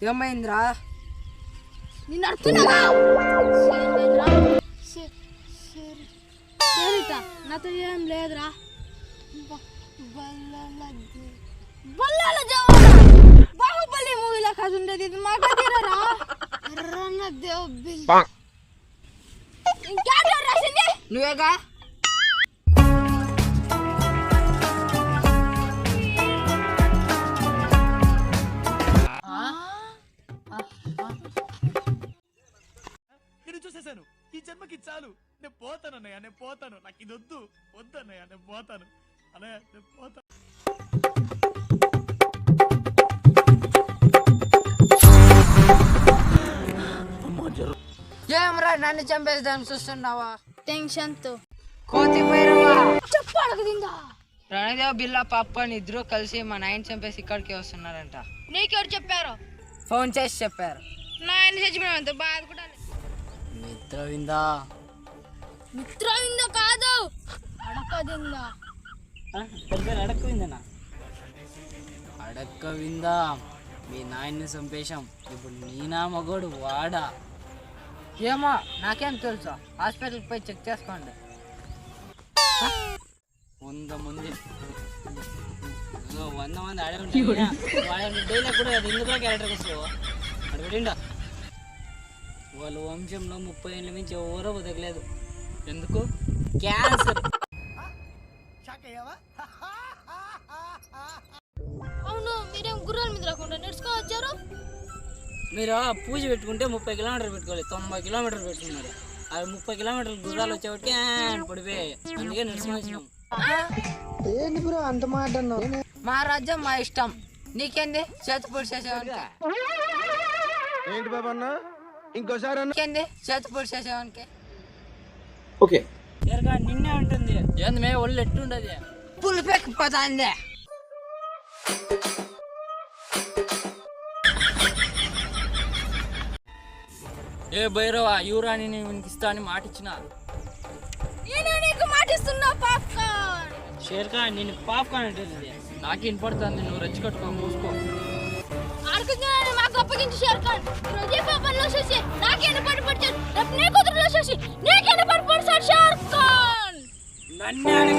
ఏమైందిరా? నిన్ను అడుగుతున్నాగా నాతో ఏం లేదురా. బాహుబలి మూవీలో కాదు ఉండేది, ఇది మా గదిరా. రాసింది నువ్వేగా? నేను చూసేసాను. ఈ జన్మకి చాలు, నేను పోతాను అన్నయ్య, నేను పోతాను. నాకు ఇది వద్దు వద్దు అన్నయ్య, నేను పోతాను అన్నయ్య, నేను పోతాను. ఏమరా నన్ను చంపేద్దాం చూస్తున్నావా? టెన్షన్ తో కోతి పోయినవా? చెప్పాడు దిందా. రణదేవ్ బిల్లా పాప ఇద్దరు కలిసి మా నాయన చంపేసి ఇక్కడికి వస్తున్నారంట. నీకెవరు చెప్పారు? ఫోన్ చేసి చెప్పారు. నాయన చచ్చిపోయినంత బాధ కూడా. మిత్రవిందా? మిత్రవింద కాదు, అడకదిందా. అడక్కవిందనా? అడక్కవిందా, మీ నాయన్ని చంపేశాం. ఇప్పుడు నీనా మగోడు వాడా? ఏమో నాకేం తెలుసు, హాస్పిటల్కి పోయి చెక్ చేసుకోండి. 100 మంది 100 మంది ఆడే ఉంటారు. డైలీ కూడా ఎందుకు క్యారెక్టర్ వస్తావు అడుగుండా. వాళ్ళ వంశంలో 30 ఏళ్ళ మించి ఎవరో బతకలేదు. ఎందుకు? క్యాన్సర్. అవును, మీరేం గుర్రాల మీద రాకుండా నడుచుకోవచ్చారు? మీరు పూజ పెట్టుకుంటే 30 కిలోమీటర్లు పెట్టుకోవాలి, 90 కిలోమీటర్లు పెట్టుకున్నారు. అది 30 కిలోమీటర్లు గుర్రాలు వచ్చేవాటికి పడిపోయాయి. అందుకే నడుచుకుని వచ్చినాం. ఏంటి బ్రో అంత మాట అన్నావు? మా రాజ్యం మా ఇష్టం, నీకేంది? చేతి పొడి చేసేవానికి ఏంటి బాబా అన్న ఇంకోసారి అన్న నీకేంది? చేతి పొడి చేసేవానికి ఓకే నిన్నే ఉంటుంది. ఏంది మే ఒళ్ళు ఎట్టుండదు, పులిపెక్కిపోతాంది. ఏ భైరవ, యూరాని నేను ఇస్తా అని మాట ఇచ్చిన. నేను నీకు మాటిస్తున్నా పాప్కార్న్. షేర్ఖాన్ నేను పాప్కార్న్ అంటే నాకు వినపడుతుంది. నువ్వు రెచ్చి కట్టుకో, మూసుకో. ఆడుకున్నాను మాకు అప్పగించి షేర్ఖాన్. రోజే పాపంలో చేసి నాకేనా పడి పడిచాడు, రేపు నీ కూతురులో చేసి నీకేనా పడి పడిచాడు షేర్ఖాన్. నన్నే అడగ